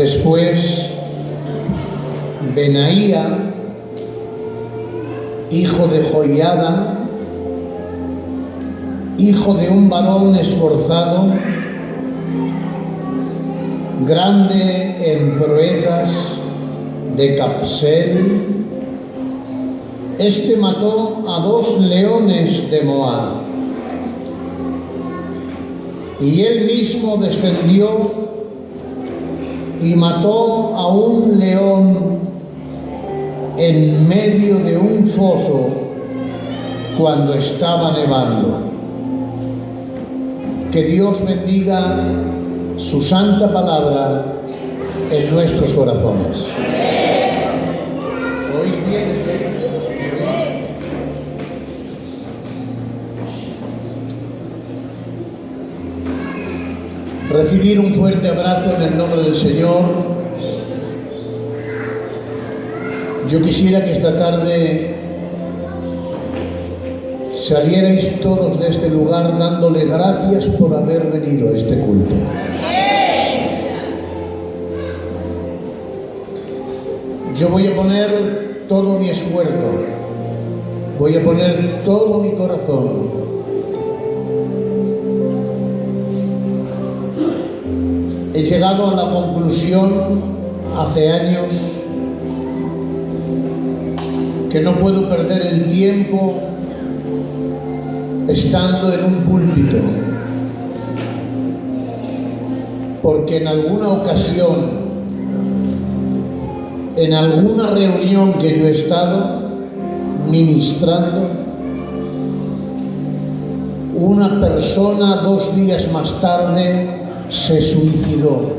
Después, Benaía, hijo de Joiada, hijo de un varón esforzado, grande en proezas, de Capsel. Este mató a 2 leones de Moab, y él mismo descendió y mató a un león en medio de un foso cuando estaba nevando. Que Dios bendiga su santa palabra en nuestros corazones. ¿Oís bien? Recibir un fuerte abrazo en el nombre del Señor. Yo quisiera que esta tarde salierais todos de este lugar dándole gracias por haber venido a este culto. Yo voy a poner todo mi esfuerzo, voy a poner todo mi corazón He llegado a la conclusión hace años que no puedo perder el tiempo estando en un púlpito, porque en alguna ocasión, en alguna reunión que yo he estado ministrando, una persona 2 días más tarde se suicidó.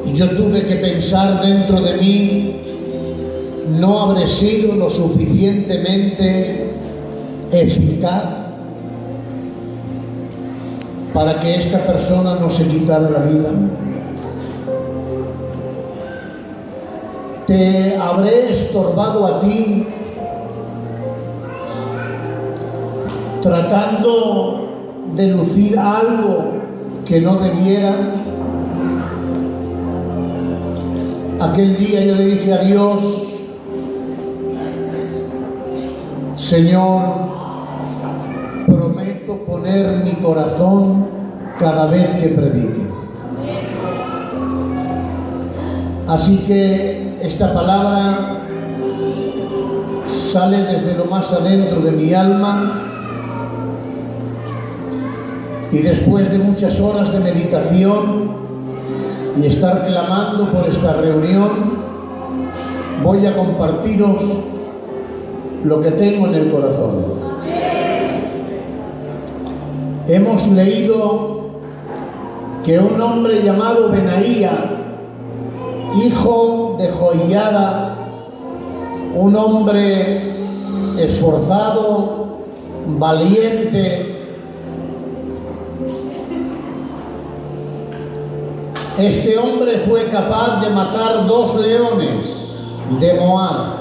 Y yo tuve que pensar dentro de mí, ¿no habré sido lo suficientemente eficaz para que esta persona no se quitara la vida? ¿Te habré estorbado a ti tratando de lucir algo que no debiera? Aquel día yo le dije a Dios: Señor, prometo poner mi corazón cada vez que predique. Así que esta palabra sale desde lo más adentro de mi alma, y después de muchas horas de meditación y estar clamando por esta reunión, voy a compartiros lo que tengo en el corazón. Hemos leído que un hombre llamado Benaía, hijo de Joiada, un hombre esforzado, valiente, este hombre fue capaz de matar 2 leones de Moab.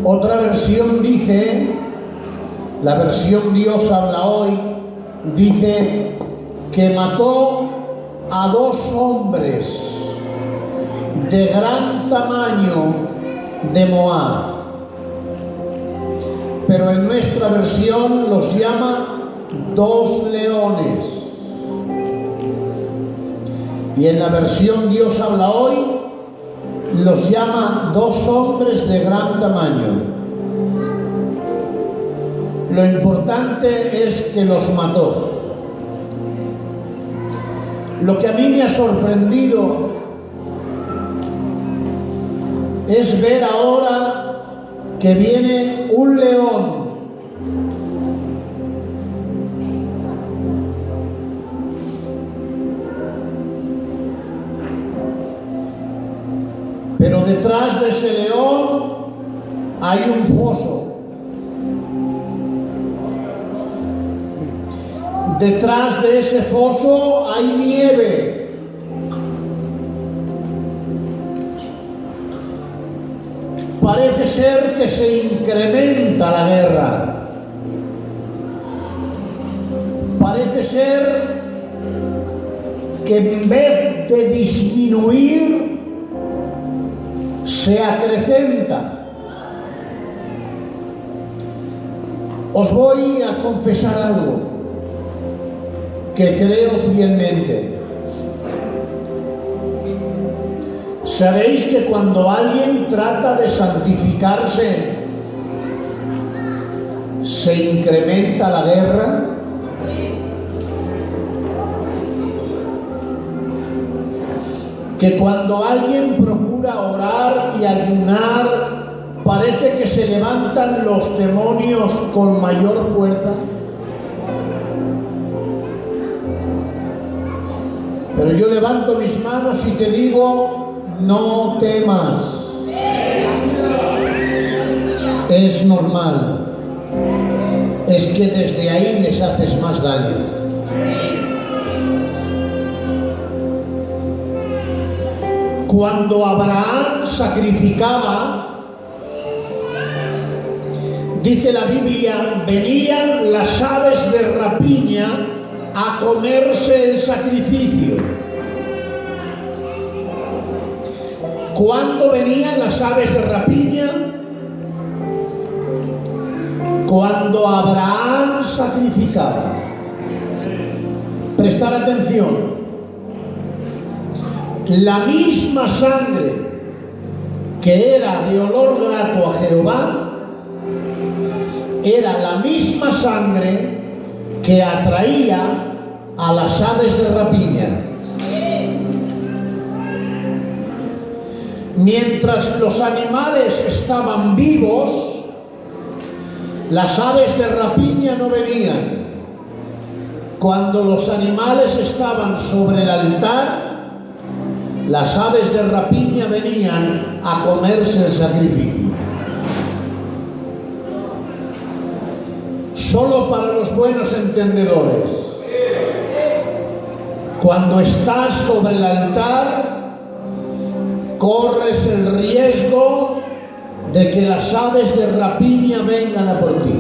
Otra versión dice, la versión Dios habla hoy, dice que mató a 2 hombres de gran tamaño de Moab, pero en nuestra versión los llama 2 leones. Y en la versión Dios habla hoy los llama 2 hombres de gran tamaño. Lo importante es que los mató. Lo que a mí me ha sorprendido es ver ahora que viene un león pero detrás de ese león hay un foso. Detrás de ese foso hay nieve. Parece ser que se incrementa la guerra. ser que en vez de disminuir, se acrecenta. Os voy a confesar algo que creo fielmente. ¿Sabéis que cuando alguien trata de santificarse, se incrementa la guerra? Que cuando alguien procura orar y ayunar, parece que se levantan los demonios con mayor fuerza. Pero yo levanto mis manos y te digo, no temas. Es normal. Es que desde ahí les haces más daño. Cuando Abraham sacrificaba, dice la Biblia, venían las aves de rapiña a comerse el sacrificio. ¿Cuándo venían las aves de rapiña? Cuando Abraham sacrificaba. Prestar atención. La misma sangre que era de olor grato a Jehová, era la misma sangre que atraía a las aves de rapiña. Mientras los animales estaban vivos, las aves de rapiña no venían. Cuando los animales estaban sobre el altar, las aves de rapiña venían a comerse el sacrificio. Solo para los buenos entendedores. Cuando estás sobre el altar, corres el riesgo de que las aves de rapiña vengan a por ti.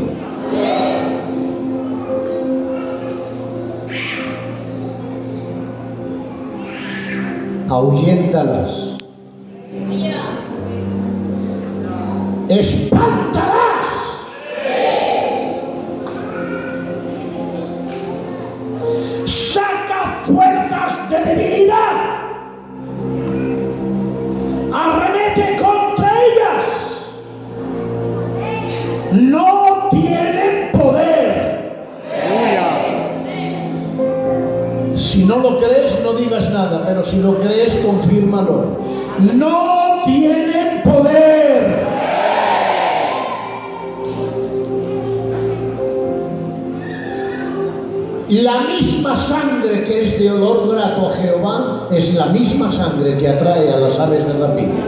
Ahuyéntalas. Espántalas. Saca fuerzas de debilidad. Arremete contra ellas. No tienen poder. Si no lo crees, no digas nada, pero si lo crees, confírmalo. No tienen poder. La misma sangre que es de olor grato a Jehová es la misma sangre que atrae a las aves de rapiña.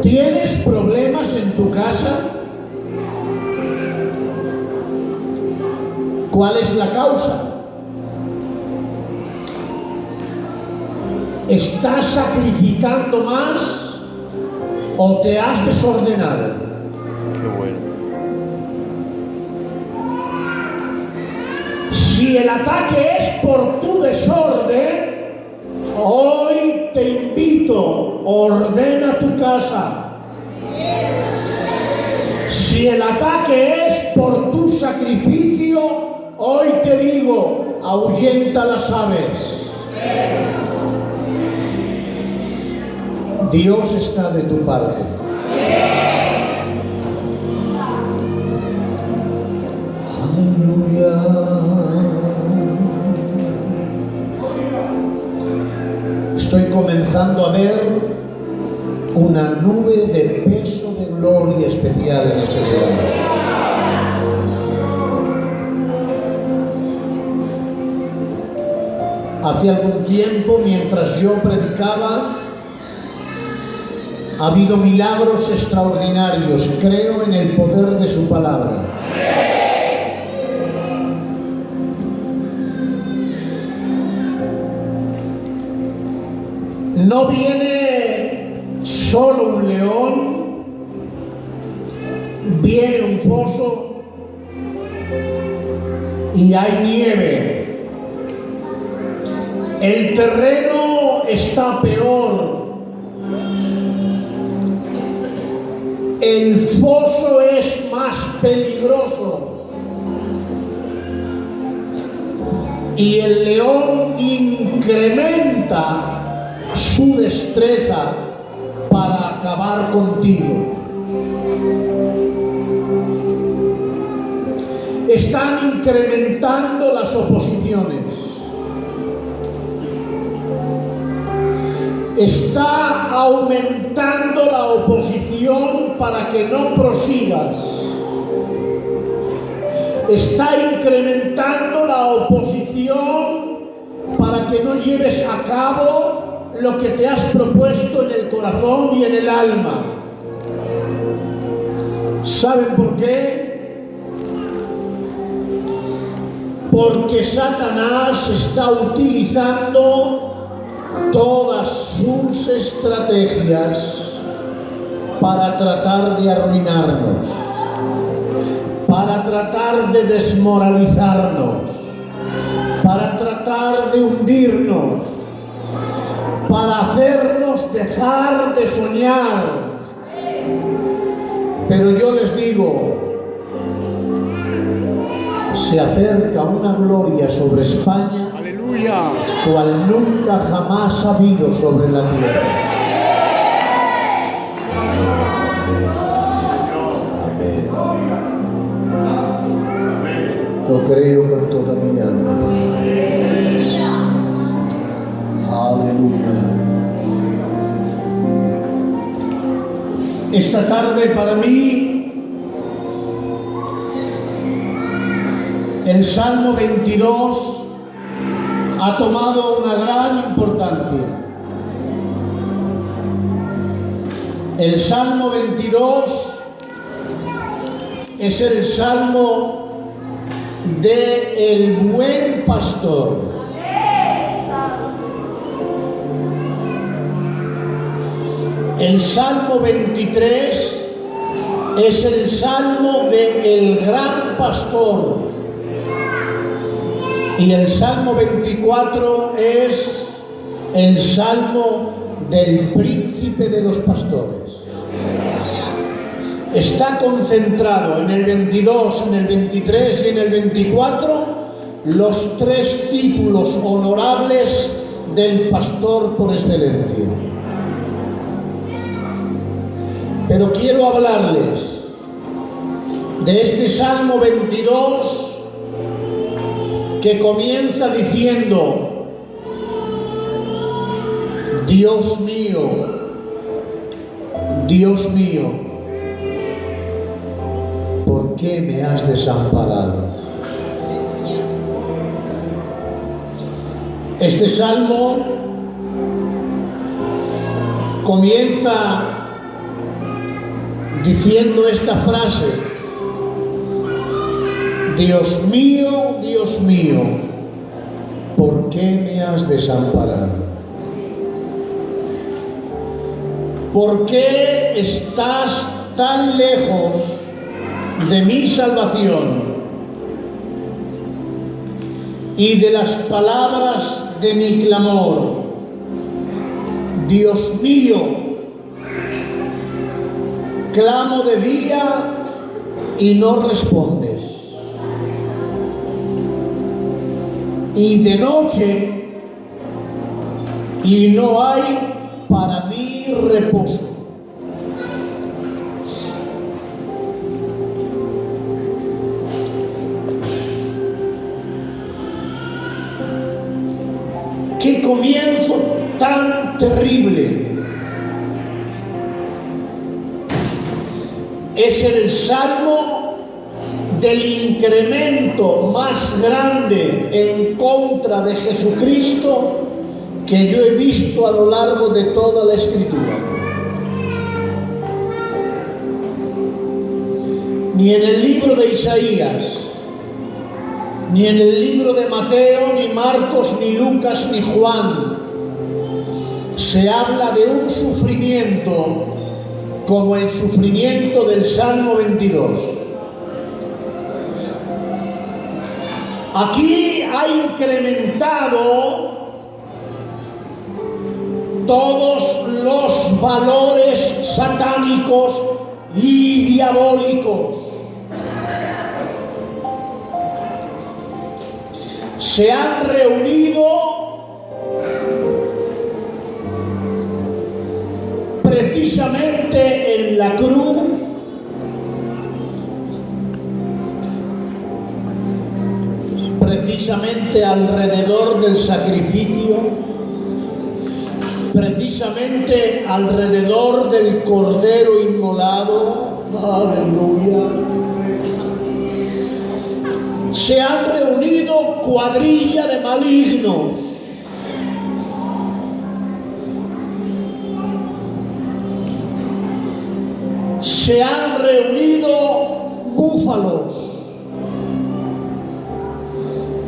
¿Tienes problemas en tu casa? ¿Cuál es la causa? ¿Estás sacrificando más o te has desordenado? Qué bueno. Si el ataque es por tu desorden, hoy te invito, ordena tu casa. Si el ataque es por tu sacrificio, hoy te digo, ahuyenta las aves. Dios está de tu parte. Aleluya. Estoy comenzando a ver una nube de peso de gloria especial en este lugar. Hace algún tiempo, mientras yo predicaba, ha habido milagros extraordinarios. Creo en el poder de su palabra. No viene solo un león, viene un foso, y hay nieve. El terreno está peor. El foso es más peligroso. Y el león incrementa su destreza para acabar contigo. Están incrementando las oposiciones. Está aumentando la oposición para que no prosigas. Está incrementando la oposición para que no lleves a cabo lo que te has propuesto en el corazón y en el alma. ¿Saben por qué? Porque Satanás está utilizando todas sus estrategias para tratar de arruinarnos, para tratar de desmoralizarnos, para tratar de hundirnos, para hacernos dejar de soñar. Pero yo les digo, se acerca una gloria sobre España, ¡aleluya!, cual nunca jamás ha habido sobre la tierra. Lo creo con toda mi alma. Aleluya. Esta tarde para mí el Salmo 22 ha tomado una gran importancia. El Salmo 22 es el Salmo de el buen pastor. El Salmo 23 es el Salmo de el gran pastor. Y el Salmo 24 es el Salmo del príncipe de los pastores. Está concentrado en el 22, en el 23 y en el 24 los tres títulos honorables del pastor por excelencia. Pero quiero hablarles de este Salmo 22 que comienza diciendo: Dios mío, Dios mío, ¿por qué me has desamparado? Este salmo comienza diciendo esta frase: Dios mío, ¿por qué me has desamparado? ¿Por qué estás tan lejos de mi salvación y de las palabras de mi clamor? Dios mío, clamo de día y no respondes, y de noche y no hay para mí reposo. ¡Qué comienzo tan terrible! Es el salmo del incremento más grande en contra de Jesucristo que yo he visto a lo largo de toda la Escritura. Ni en el libro de Isaías, ni en el libro de Mateo, ni Marcos, ni Lucas, ni Juan se habla de un sufrimiento como el sufrimiento del Salmo 22. Aquí ha incrementado todos los valores satánicos y diabólicos. Se han reunido precisamente en la cruz precisamente alrededor del sacrificio, precisamente alrededor del cordero inmolado. Aleluya. Se han reunido cuadrilla de malignos. Se han reunido búfalos.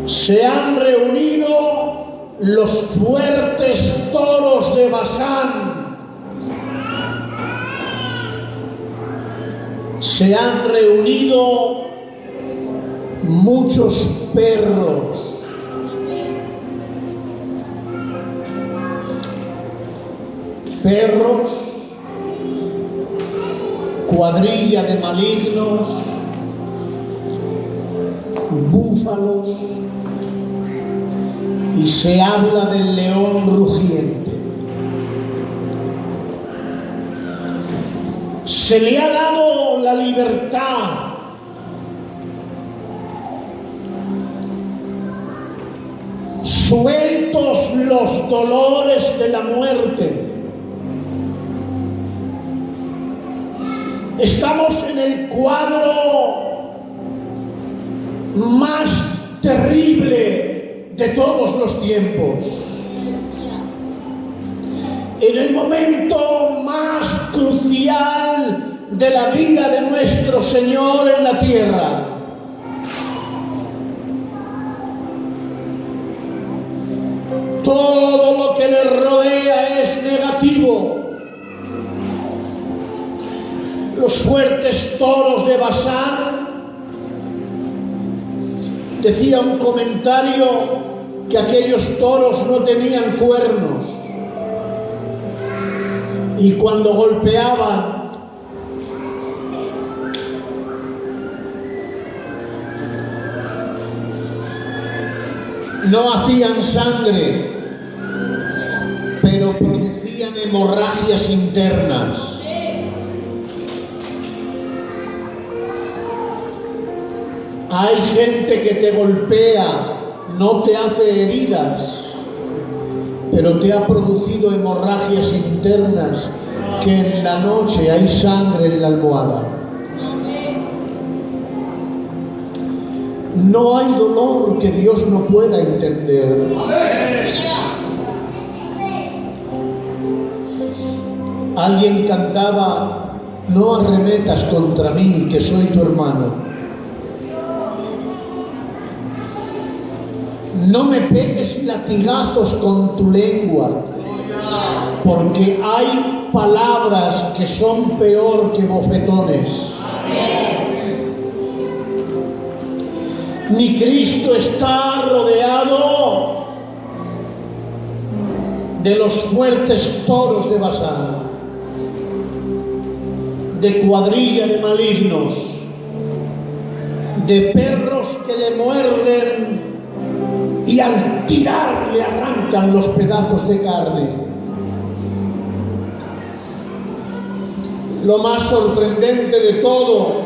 Se han reunido los fuertes toros de Basán. Se han reunido muchos perros. Perros, cuadrilla de malignos, búfalos, y se habla del león rugiente. Se le ha dado la libertad sueltos los dolores de la muerte. Estamos en el cuadro más terrible de todos los tiempos, en el momento más crucial de la vida de nuestro Señor en la tierra. Todo lo que le rodea es negativo. Los fuertes toros de Basán. Decía un comentario que aquellos toros no tenían cuernos y cuando golpeaban no hacían sangre, pero producían hemorragias internas. Hay gente que te golpea, no te hace heridas, pero te ha producido hemorragias internas, que en la noche hay sangre en la almohada. No hay dolor que Dios no pueda entender. Alguien cantaba: no arremetas contra mí, que soy tu hermano. No me pegues latigazos con tu lengua, porque hay palabras que son peor que bofetones. Ni Cristo está rodeado de los fuertes toros de Basán, de cuadrilla de malignos, de perros que le muerden y al tirar le arrancan los pedazos de carne. Lo más sorprendente de todo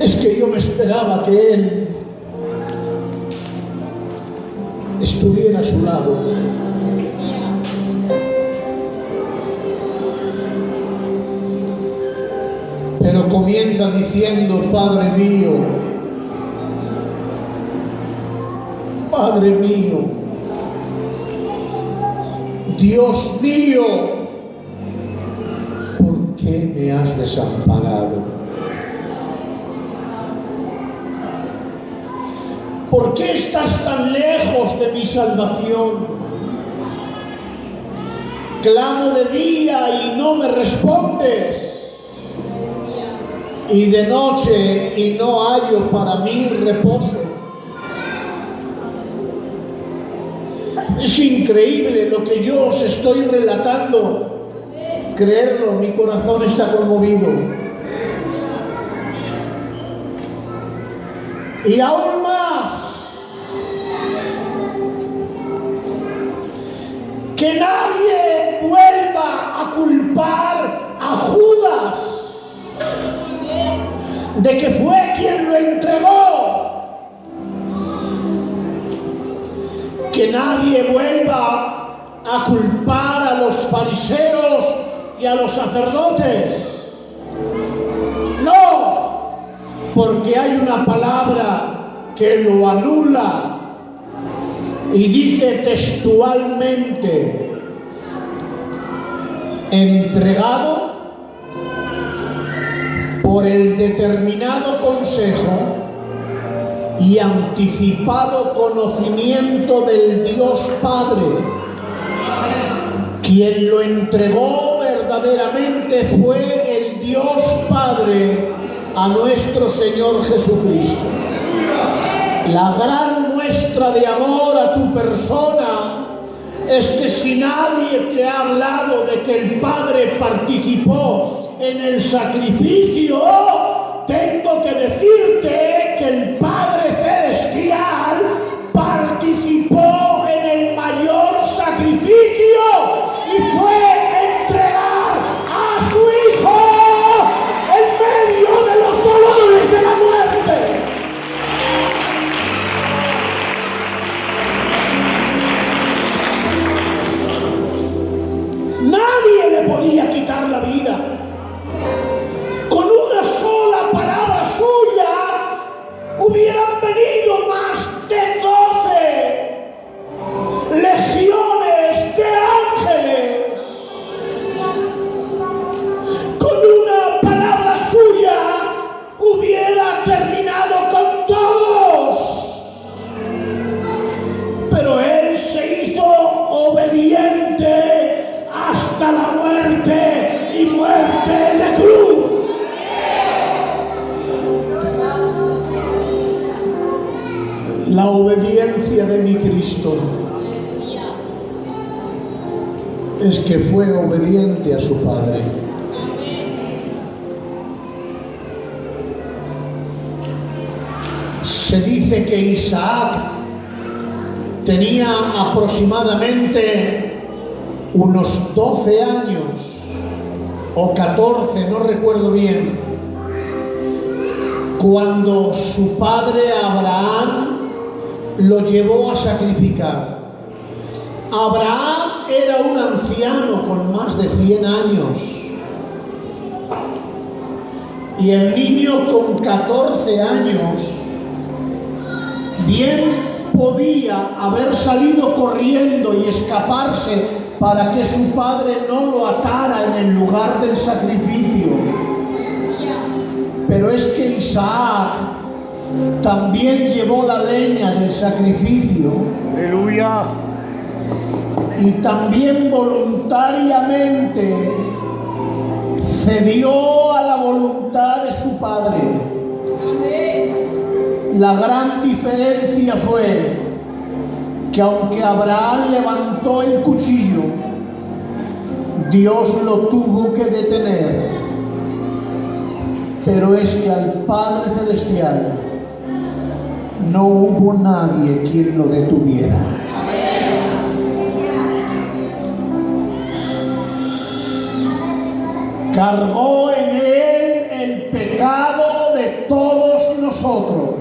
es que yo me esperaba que Él estuviera a su lado. Pero comienza diciendo: Padre mío, Padre mío, Dios mío, ¿por qué me has desamparado? ¿Por qué estás tan lejos de mi salvación? Clamo de día y no me respondes. y de noche y no hallo para mí reposo. Es increíble lo que yo os estoy relatando. Creerlo, mi corazón está conmovido. Y aún más, que nadie vuelva a culpar a Judas de que fue quien lo entregó. Que nadie vuelva a culpar a los fariseos y a los sacerdotes. No, porque hay una palabra que lo anula y dice textualmente: entregado por el determinado consejo y anticipado conocimiento del Dios Padre. Quien lo entregó verdaderamente fue el Dios Padre a nuestro Señor Jesucristo. La gran muestra de amor a tu persona es que si nadie te ha hablado de que el Padre participó en el sacrificio, tengo que decirte que el Padre Celestial participó en el mayor sacrificio y fue entregar a su Hijo en medio de los dolores de la muerte. Nadie le podía quitar la vida. Con una sola palabra suya hubieran venido más de 12 legiones de ángeles. Con una palabra suya hubiera terminado con todos. Pero él se hizo obediente hasta la muerte y muerte de cruz. La obediencia de mi Cristo es que fue obediente a su Padre. Se dice que Isaac tenía aproximadamente unos 12 años o 14, no recuerdo bien, cuando su padre Abraham lo llevó a sacrificar. Abraham era un anciano con más de 100 años y el niño con 14 años bien podía haber salido corriendo y escaparse para que su padre no lo atara en el lugar del sacrificio. Pero es que Isaac también llevó la leña del sacrificio. Aleluya. Y también voluntariamente cedió a la voluntad de su padre. La gran diferencia fue que aunque Abraham levantó el cuchillo, Dios lo tuvo que detener. Pero es que al Padre Celestial no hubo nadie quien lo detuviera. Cargó en él el pecado de todos nosotros.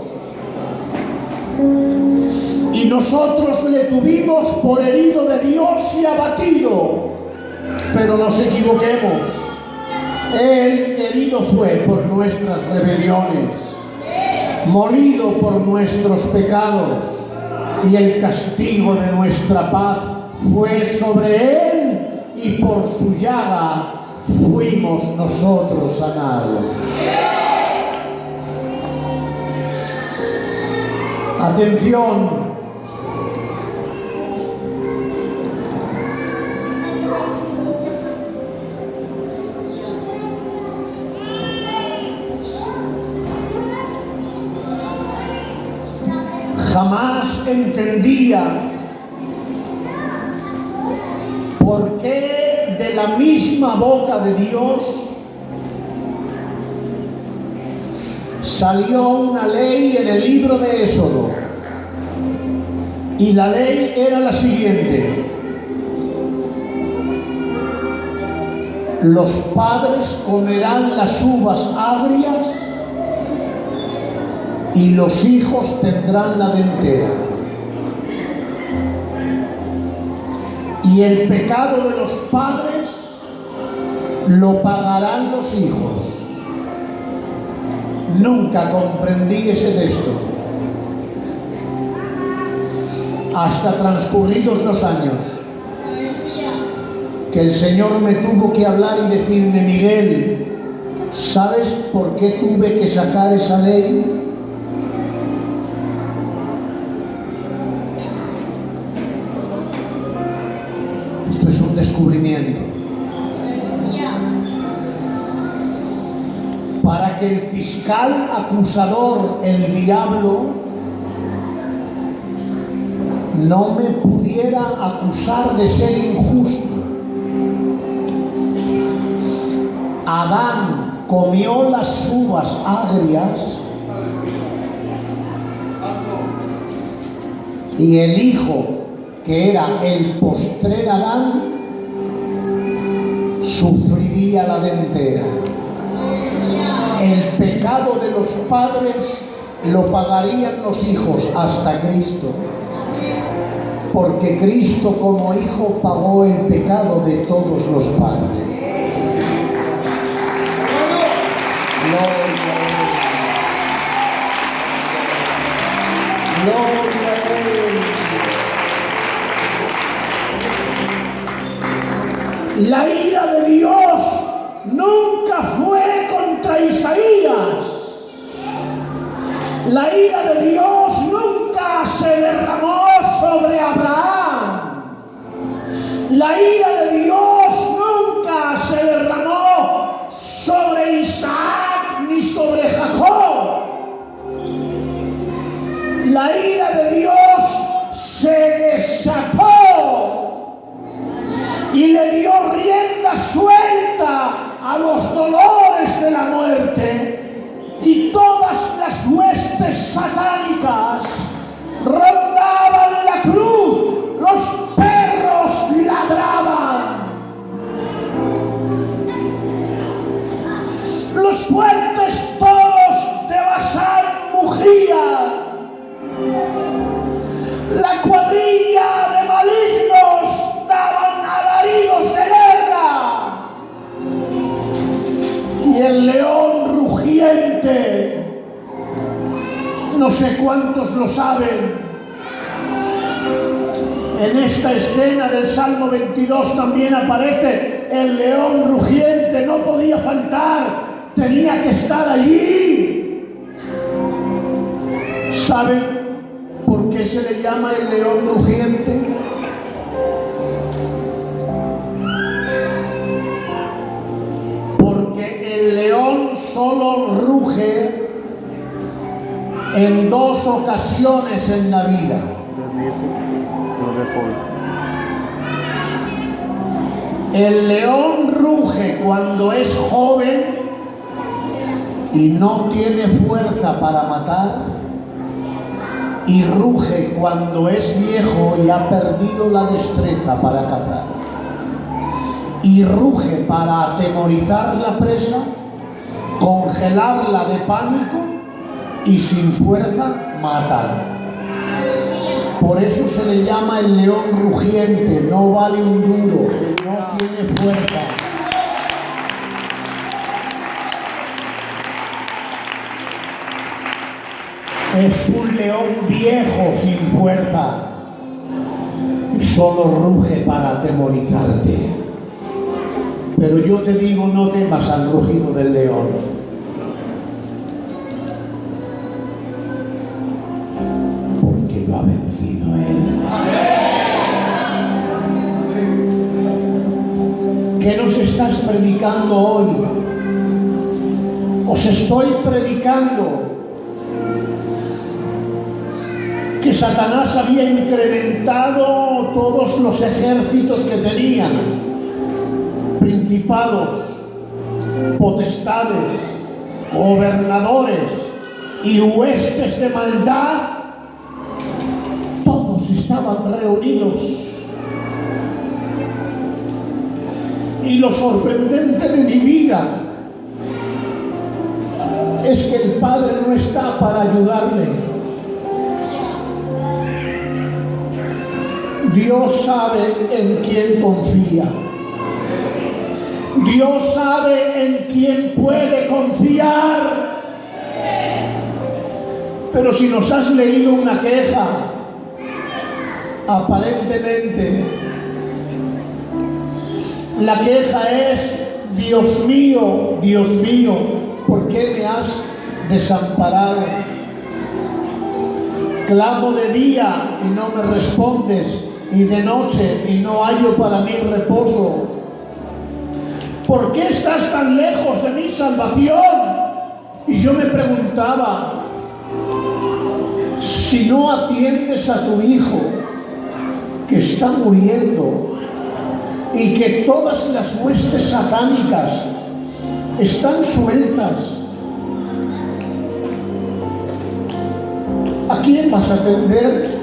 Y nosotros le tuvimos por herido de Dios y abatido. Pero nos equivoquemos. Él herido fue por nuestras rebeliones, molido por nuestros pecados, y el castigo de nuestra paz fue sobre él, y por su llaga fuimos nosotros sanados. Atención. Jamás entendía por qué de la misma boca de Dios salió una ley en el libro de Éxodo. Y la ley era la siguiente: los padres comerán las uvas agrias y los hijos tendrán la dentera. Y el pecado de los padres lo pagarán los hijos. Nunca comprendí ese texto, hasta transcurridos los años, que el Señor me tuvo que hablar y decirme: Miguel, ¿sabes por qué tuve que sacar esa ley? Esto es un descubrimiento. Para que el fiscal acusador, el diablo, no me pudiera acusar de ser injusto. Adán comió las uvas agrias y el hijo, que era el postrer Adán, sufriría la dentera. El pecado de los padres lo pagarían los hijos hasta Cristo, porque Cristo como hijo pagó el pecado de todos los padres. Gloria a Él. La ira de Dios nunca fue contra Isaías. La ira de Dios nunca se derramó sobre Abraham. La ira de Dios nunca se derramó sobre Isaac ni sobre Jacob. La ira de Dios se desató y le dio rienda suelta a los dolores de la muerte, y todas las huestes satánicas rondaban la cruz, los perros ladraban, los fuertes toros de Basán mugían, la cuadrilla de malignos daban alaridos de guerra, y el león rugiente, no sé cuántos lo saben, en esta escena del Salmo 22 también aparece el león rugiente, no podía faltar, tenía que estar allí. ¿Saben por qué se le llama el león rugiente? Porque el león solo ruge en dos ocasiones en la vida. El león ruge cuando es joven y no tiene fuerza para matar, y ruge cuando es viejo y ha perdido la destreza para cazar, y ruge para atemorizar la presa, congelarla de pánico y sin fuerza matar. Por eso se le llama el león rugiente, no vale un duro, no tiene fuerza. Es un león viejo sin fuerza y solo ruge para atemorizarte. Pero yo te digo, no temas al rugido del león, porque lo ha vencido él. ¿Qué nos estás predicando hoy? Os estoy predicando que Satanás había incrementado todos los ejércitos que tenían, principados, potestades, gobernadores y huestes de maldad, todos estaban reunidos. Y lo sorprendente de mi vida es que el Padre no está para ayudarle. Dios sabe en quién confía. Dios sabe en quién puede confiar. Pero si nos has leído una queja, aparentemente la queja es: Dios mío, ¿por qué me has desamparado? Clamo de día y no me respondes, y de noche y no hallo para mí reposo. ¿Por qué estás tan lejos de mi salvación? Y yo me preguntaba, si no atiendes a tu hijo que está muriendo y que todas las huestes satánicas están sueltas, ¿a quién vas a atender?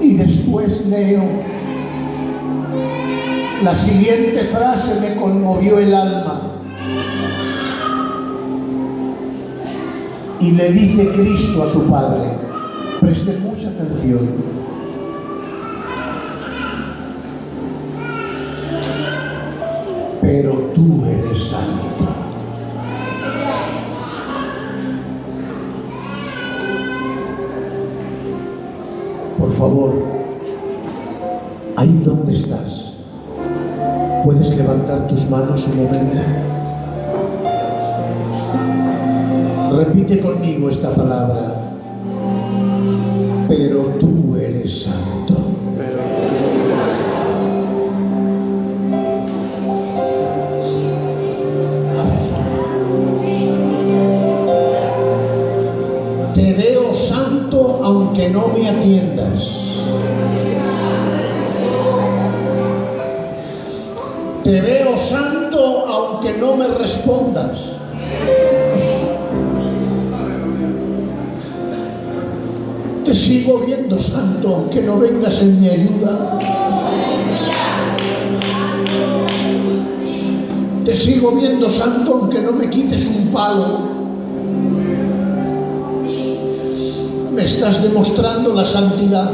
Y después leo, la siguiente frase me conmovió el alma. Y le dice Cristo a su Padre, presten mucha atención: pero tú eres santo. Por favor, ahí donde estás, ¿puedes levantar tus manos un momento? Repite conmigo esta palabra: pero tú eres santo. Te veo santo aunque no me atiendas. Te veo santo aunque no me respondas. Te sigo viendo santo aunque no vengas en mi ayuda. Te sigo viendo santo aunque no me quites un palo. Me estás demostrando la santidad.